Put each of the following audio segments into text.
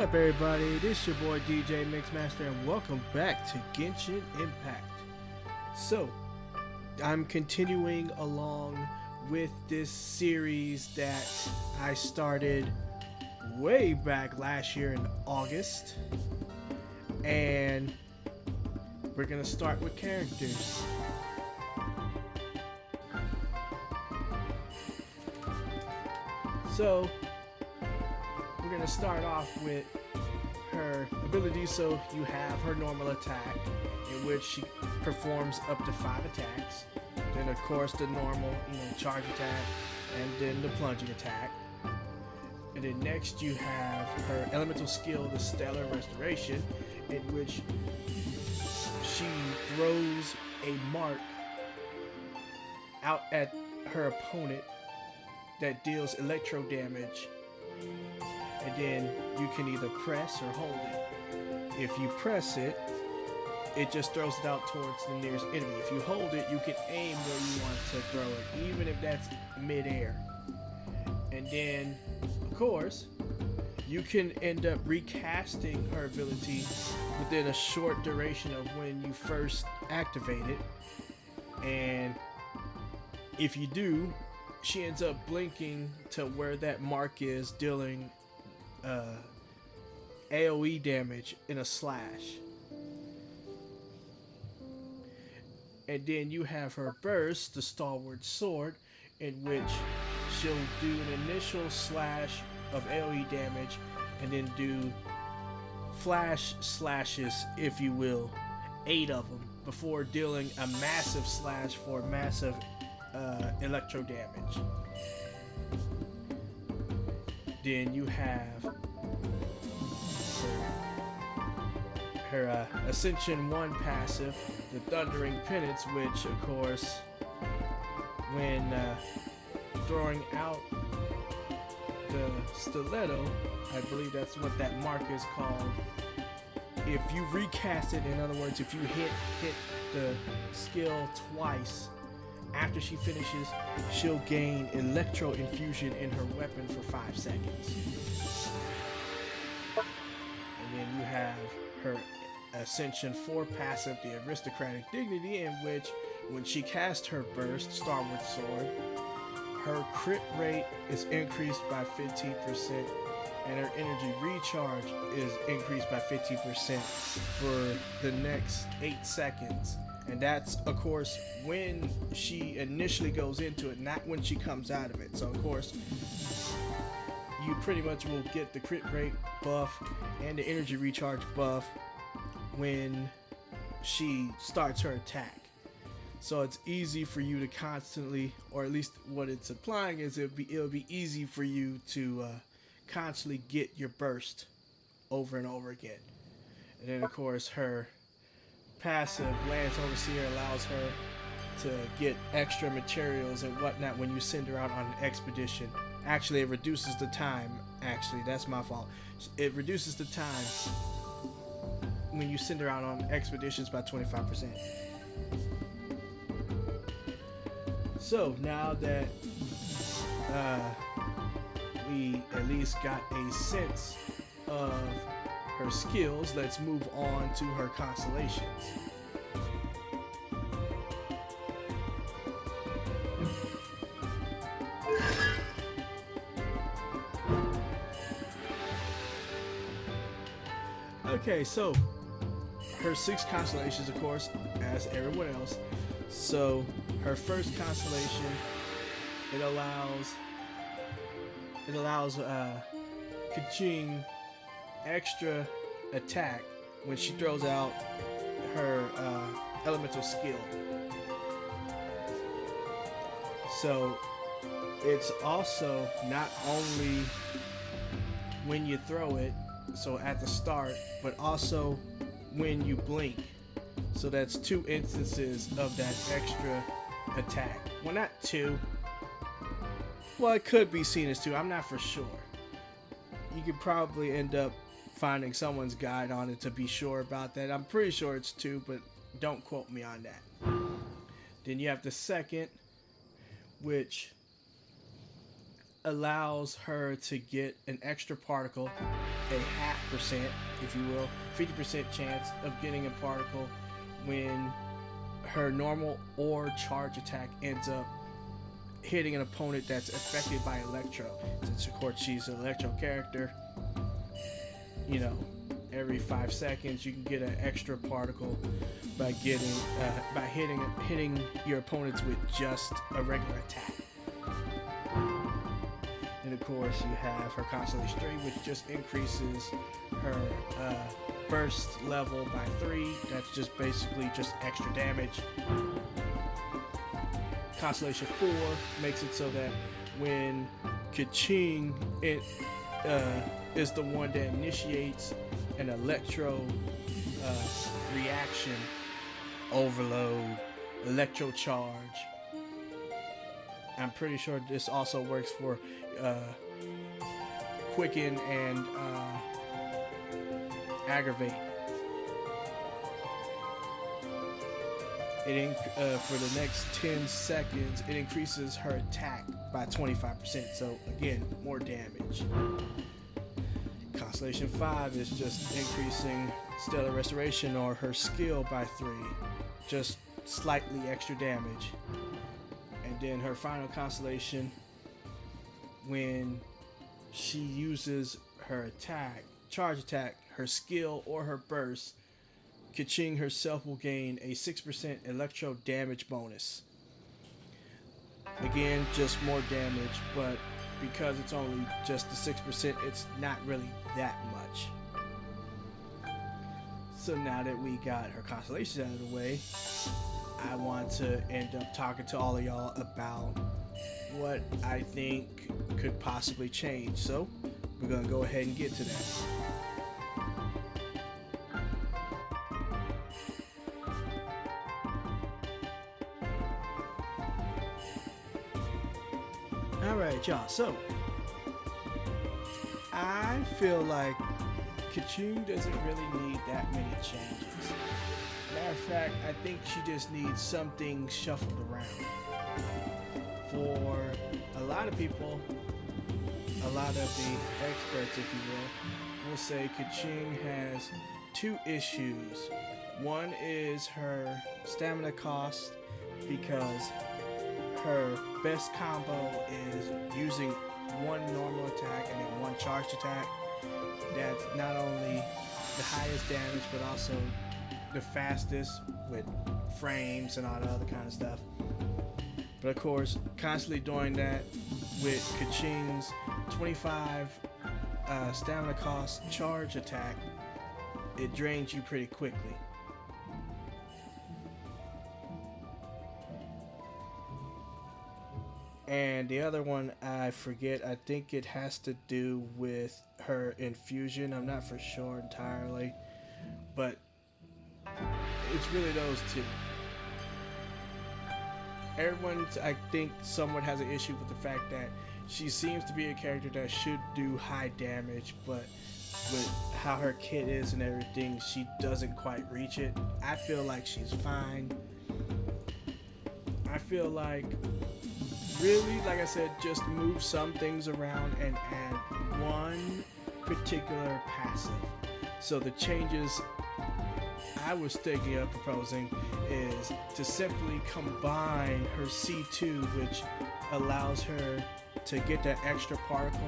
up, everybody? This your boy DJ Mixmaster, and welcome back to Genshin Impact. So, I'm continuing along with this series that I started way back last year in August, and we're gonna start with characters. So, we're going to start off with her ability. So you have her normal attack, in which she performs up to 5 attacks. Then of course the normal, charge attack, and then the plunging attack. And then next you have her elemental skill, the Stellar Restoration, in which she throws a mark out at her opponent that deals electro damage. And then you can either press or hold it. If you press it, it just throws it out towards the nearest enemy. If you hold it, you can aim where you want to throw it, even if that's mid-air. And then, of course, you can end up recasting her ability within a short duration of when you first activate it. And if you do, she ends up blinking to where that mark is, dealing AoE damage in a slash. And then you have her burst, the Stalwart Sword, in which she'll do an initial slash of AoE damage and then do flash slashes, if you will, 8 of them, before dealing a massive slash for massive electro damage. Then you have her Ascension 1 passive, the Thundering Penance, which of course, when throwing out the stiletto, I believe that's what that mark is called. If you recast it, in other words, if you hit the skill twice, after she finishes, she'll gain Electro Infusion in her weapon for 5 seconds. And then you have her Ascension 4 passive, the Aristocratic Dignity, in which, when she casts her burst, Stalwart Sword, her crit rate is increased by 15%, and her energy recharge is increased by 15% for the next 8 seconds. And that's, of course, when she initially goes into it, not when she comes out of it. So, of course, you pretty much will get the crit rate buff and the energy recharge buff when she starts her attack. So it's easy for you to constantly, or at least what it's implying is it'll be easy for you to constantly get your burst over and over again. And then, of course, her passive, Lance Overseer, allows her to get extra materials and whatnot when you send her out on an expedition. Actually, it reduces the time. Actually, that's my fault. It reduces the time when you send her out on expeditions by 25%. So now that we at least got a sense of her skills, let's move on to her constellations. Okay, so her 6 constellations, of course, as everyone else. So her first constellation, it allows Keqing extra attack when she throws out her elemental skill. So it's also not only when you throw it, so at the start, but also when you blink. So that's 2 instances of that extra attack. Well, not 2. Well, it could be seen as 2. I'm not for sure. You could probably end up finding someone's guide on it to be sure about that. I'm pretty sure it's 2, but don't quote me on that. Then you have the second, which allows her to get an extra particle, a half percent, if you will, 50% chance of getting a particle when her normal or charge attack ends up hitting an opponent that's affected by Electro. Since of course she's an Electro character, you know, every 5 seconds you can get an extra particle by hitting your opponents with just a regular attack. And of course you have her Constellation 3, which just increases her burst level by 3. That's just basically just extra damage. Constellation 4 makes it so that when Keqing is the one that initiates an Electro reaction, overload, Electro charge. I'm pretty sure this also works for Quicken and Aggravate. For the next 10 seconds, it increases her attack by 25%. So again, more damage. Constellation 5 is just increasing Stellar Restoration or her skill by 3, just slightly extra damage. And then her final constellation, when she uses her attack, charge attack, her skill, or her burst, Keqing herself will gain a 6% Electro damage bonus. Again, just more damage, but because it's only just the 6%, it's not really that much. So now that we got her constellations out of the way, I want to end up talking to all of y'all about what I think could possibly change. So we're going to go ahead and get to that. Alright, y'all, so I feel like Keqing doesn't really need that many changes. Matter of fact, I think she just needs something shuffled around. For a lot of people, a lot of the experts, if you will say Keqing has 2 issues. One is her stamina cost, because her best combo is using 1 normal attack and then 1 charged attack. That's not only the highest damage, but also the fastest with frames and all the other kind of stuff. But of course, constantly doing that with Keqing's 25 stamina cost charge attack, it drains you pretty quickly. And the other one, I forget, I think it has to do with her infusion. I'm not for sure entirely, but it's really those 2. Everyone, I think, somewhat has an issue with the fact that she seems to be a character that should do high damage, but with how her kit is and everything, she doesn't quite reach it. I feel like she's fine. I feel like, really, like I said, just move some things around and add 1 particular passive. So the changes I was thinking of proposing is to simply combine her C2, which allows her to get that extra particle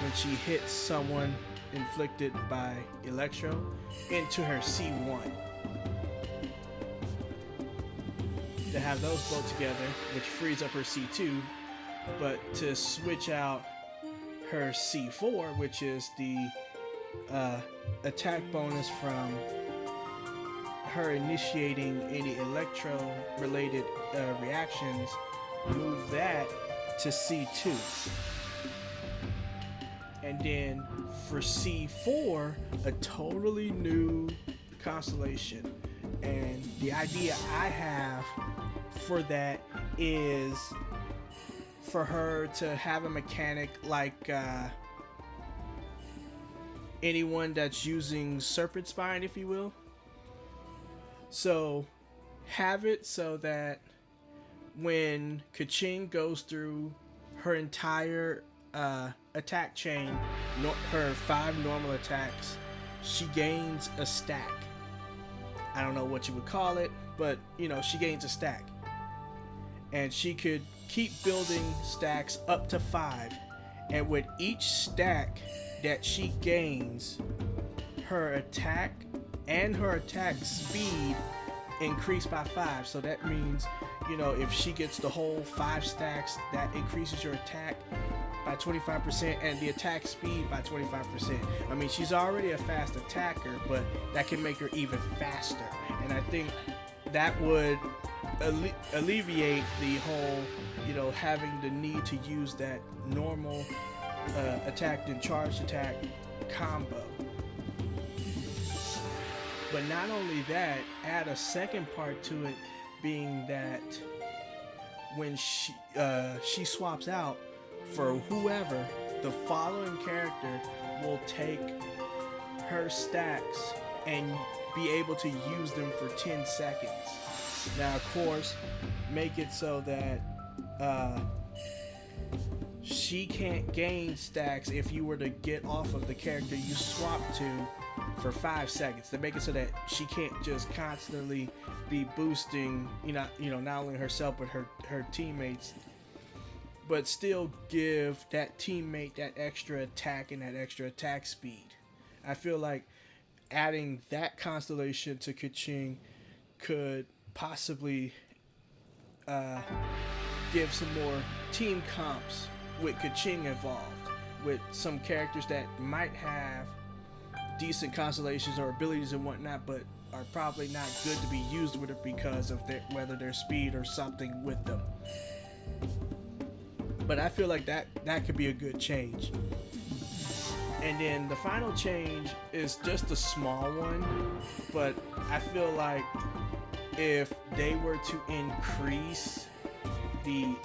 when she hits someone inflicted by Electro, into her C1. To have those both together, which frees up her C2, but to switch out her C4, which is the attack bonus from her initiating any Electro-related reactions, move that to C2. And then for C4, a totally new constellation. And the idea I have for that is for her to have a mechanic like anyone that's using Serpent Spine, if you will. So have it so that when Keqing goes through her entire attack chain, her 5 normal attacks, she gains a stack. I don't know what you would call it, but you know, she gains a stack. And she could keep building stacks up to 5. And with each stack that she gains, her attack and her attack speed increase by 5. So that means, you know, if she gets the whole 5 stacks, that increases your attack by 25% and the attack speed by 25%. I mean, she's already a fast attacker, but that can make her even faster. And I think that would alleviate the whole, you know, having the need to use that normal attack and charged attack combo. But not only that, add a second part to it, being that when she swaps out for whoever, the following character will take her stacks and be able to use them for 10 seconds. Now, of course, make it so that she can't gain stacks if you were to get off of the character you swap to for 5 seconds. To make it so that she can't just constantly be boosting, you know, not only herself but her teammates, but still give that teammate that extra attack and that extra attack speed. I feel like adding that constellation to Keqing could possibly give some more team comps with Keqing involved, with some characters that might have decent constellations or abilities and whatnot, but are probably not good to be used with it because of whether their speed or something with them. But I feel like that could be a good change. And then the final change is just a small one, but I feel like if they were to increase the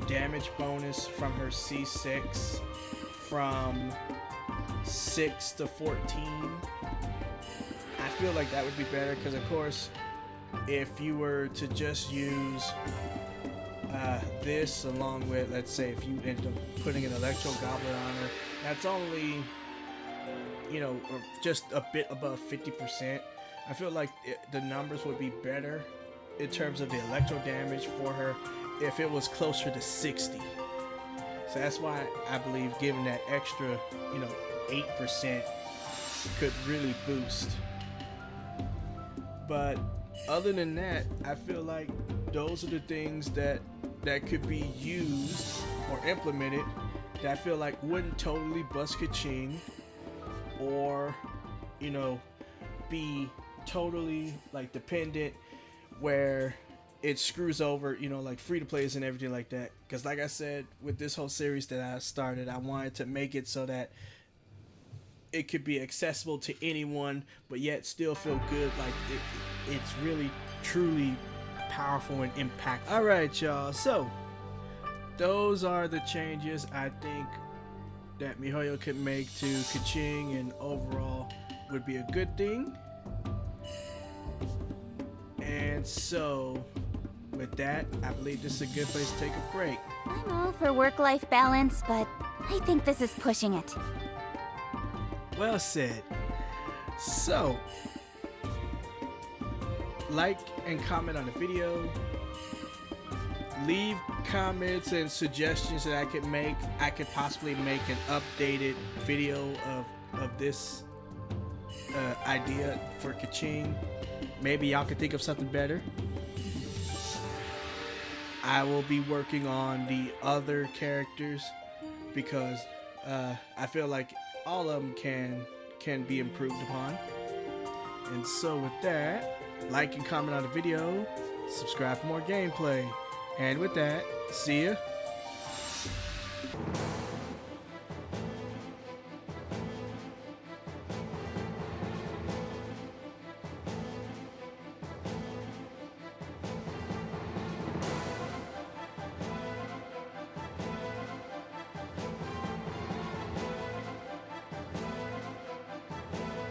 damage bonus from her C6 from 6 to 14, I feel like that would be better, because of course if you were to just use this along with, let's say, if you ended up putting an Electro Goblet on her, that's only, you know, just a bit above 50%. I feel like the numbers would be better in terms of the electro damage for her if it was closer to 60. So that's why I believe giving that extra, you know, 8% could really boost. But other than that, I feel like those are the things that could be used or implemented that I feel like wouldn't totally bust Keqing, or, you know, be totally like dependent where it screws over, you know, like free to plays and everything like that. Because like I said, with this whole series that I started, I wanted to make it so that it could be accessible to anyone, but yet still feel good, like it's really truly powerful and impactful. All right, y'all, so those are the changes I think that miHoYo could make to Keqing, and overall would be a good thing. And so with that, I believe this is a good place to take a break. I'm all for work-life balance, but I think this is pushing it. Well said. So, like and comment on the video. Leave comments and suggestions that I could make. I could possibly make an updated video of this idea for Keqing. Maybe y'all could think of something better. I will be working on the other characters because I feel like all of them can be improved upon. And so with that, like and comment on the video, subscribe for more gameplay. And with that, see ya.